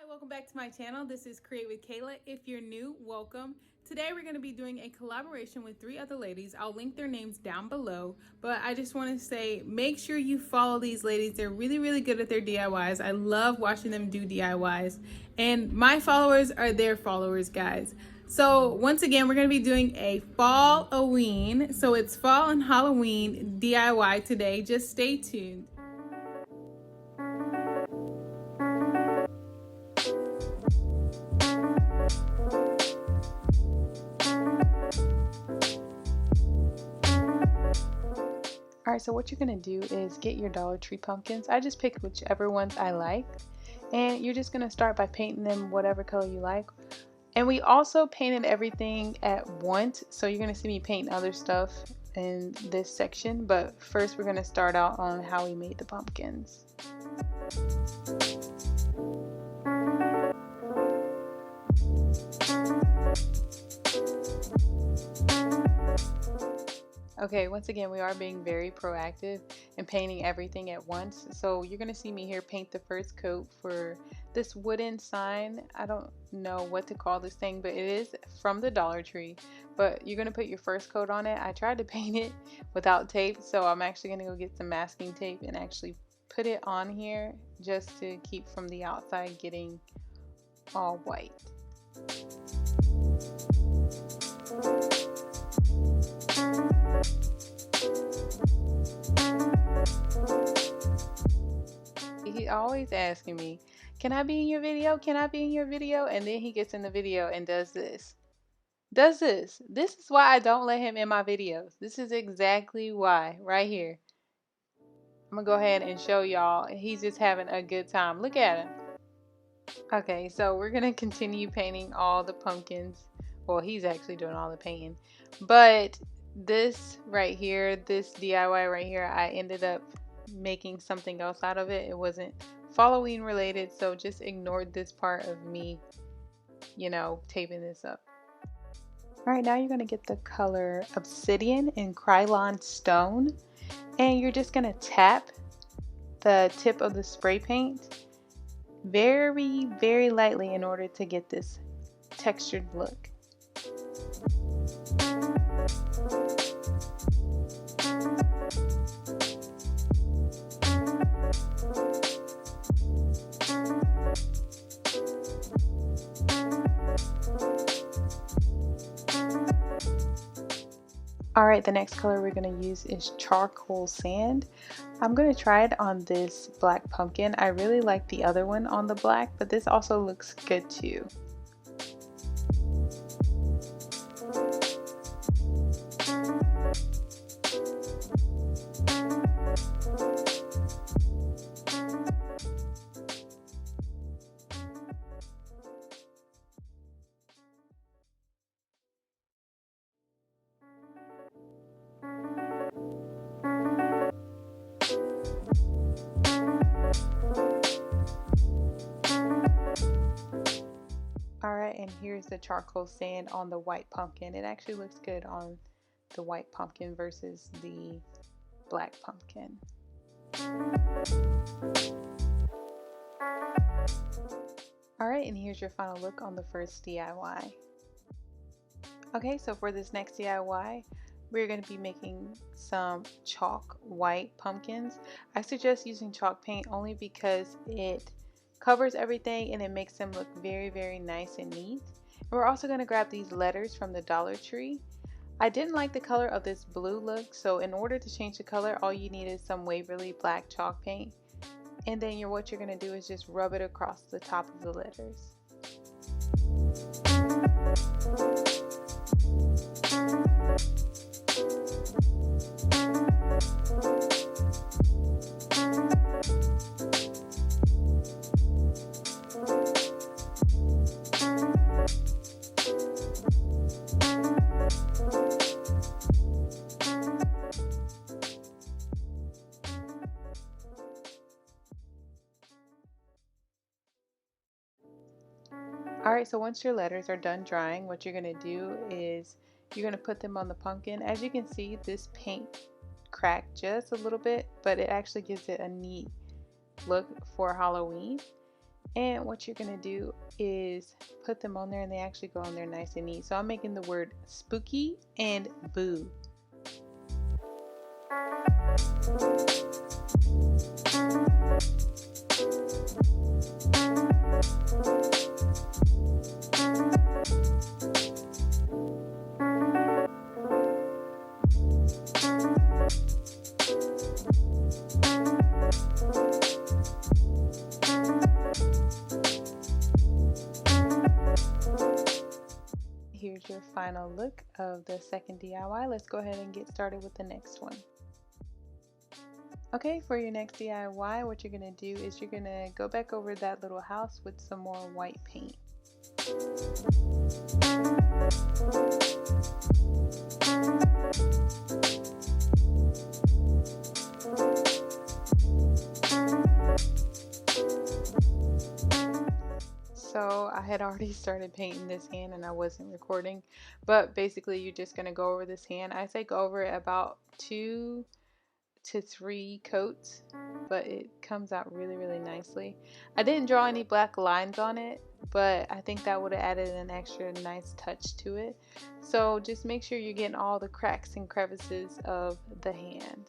welcome back to my channel. This is Create with Kayla. If you're new, welcome. Today we're going to be doing a collaboration with 3 other ladies. I'll link their names down below, but I just want to say make sure you follow these ladies. They're really good at their DIYs. I love watching them do DIYs, and my followers are their followers, guys. So once again, we're going to be doing a fall-oween. So it's fall and Halloween DIY today. Just stay tuned. Alright, so what you're going to do is get your Dollar Tree pumpkins. I just picked whichever ones I like. And you're just going to start by painting them whatever color you like. And we also painted everything at once. So you're going to see me paint other stuff in this section. But first we're going to start out on how we made the pumpkins. Okay, once again, we are being very proactive and painting everything at once. So you're going to see me here paint the first coat for this wooden sign. I don't know what to call this thing, but it is from the Dollar Tree. But you're going to put your first coat on it. I tried to paint it without tape, so I'm actually going to go get some masking tape and actually put it on here just to keep from the outside getting all white. He's always asking me, can I be in your video? Can I be in your video? And then he gets in the video and does this. This is why I don't let him in my videos. This is exactly why, right here. I'm gonna go ahead and show y'all. He's just having a good time. Look at him. Okay, so we're gonna continue painting all the pumpkins. Well, he's actually doing all the painting. But this right here, this DIY right here, I ended up making something else out of it. It wasn't Halloween related, so just ignored this part of me, you know, taping this up. Alright, now you're going to get the color Obsidian and Krylon Stone, and you're just going to tap the tip of the spray paint very lightly in order to get this textured look. Alright, the next color we're going to use is charcoal sand. I'm going to try it on this black pumpkin. I really like the other one on the black, but this also looks good too. Alright, and here's the charcoal sand on the white pumpkin. It actually looks good on the white pumpkin versus the black pumpkin. Alright, and here's your final look on the first DIY. Okay, so for this next DIY, we're going to be making some chalk white pumpkins. I suggest using chalk paint only because it covers everything and it makes them look very nice and neat. And we're also going to grab these letters from the Dollar Tree. I didn't like the color of this blue look, so in order to change the color, all you need is some Waverly black chalk paint. And then what you're going to do is just rub it across the top of the letters. Alright, so once your letters are done drying, what you're going to do is you're going to put them on the pumpkin. As you can see, this paint cracked just a little bit, but it actually gives it a neat look for Halloween. And what you're going to do is put them on there, and they actually go on there nice and neat. So I'm making the word spooky and boo. Here's your final look of the second DIY. Let's go ahead and get started with the next one. Okay, for your next DIY, what you're going to do is you're going to go back over that little house with some more white paint. So I had already started painting this hand and I wasn't recording, but basically you're just going to go over this hand. I say go over it about 2 to 3 coats, but it comes out really nicely. I didn't draw any black lines on it, but I think that would have added an extra nice touch to it. So just make sure you're getting all the cracks and crevices of the hand.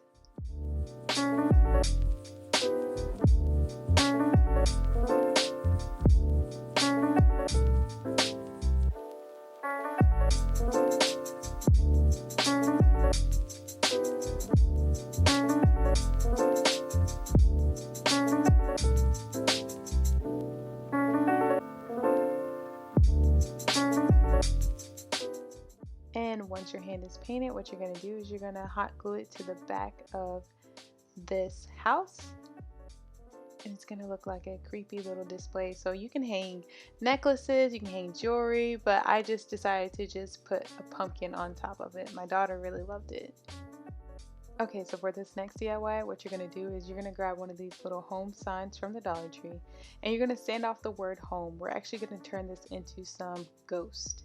And once your hand is painted, what you're going to do is you're going to hot glue it to the back of this house. And it's going to look like a creepy little display. So you can hang necklaces, you can hang jewelry, but I just decided to just put a pumpkin on top of it. My daughter really loved it. Okay, so for this next DIY, what you're going to do is you're going to grab one of these little home signs from the Dollar Tree, and you're going to sand off the word home. We're actually going to turn this into some ghost.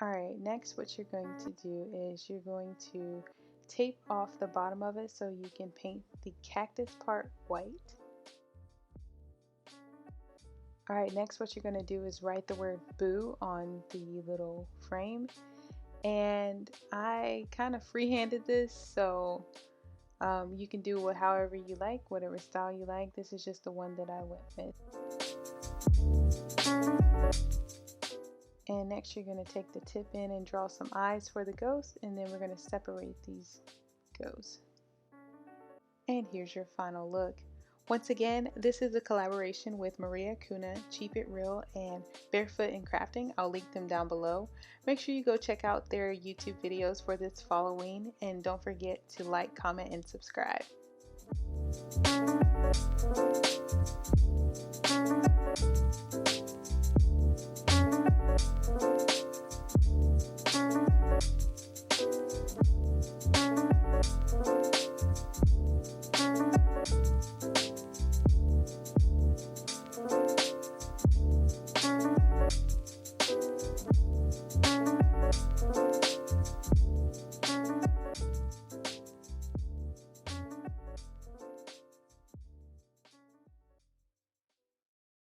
Alright, next what you're going to do is you're going to tape off the bottom of it so you can paint the cactus part white. Alright, next what you're going to do is write the word boo on the little frame. And I kind of freehanded this, so you can do it however you like, whatever style you like. This is just the one that I went with. And next you're going to take the tip in and draw some eyes for the ghost, and then we're going to separate these ghosts. And here's your final look. Once again, this is a collaboration with Maria, Kuna, Cheapitreal, and BarefootAndCrafting. I'll link them down below. Make sure you go check out their YouTube videos for this Halloween, and don't forget to like, comment, and subscribe.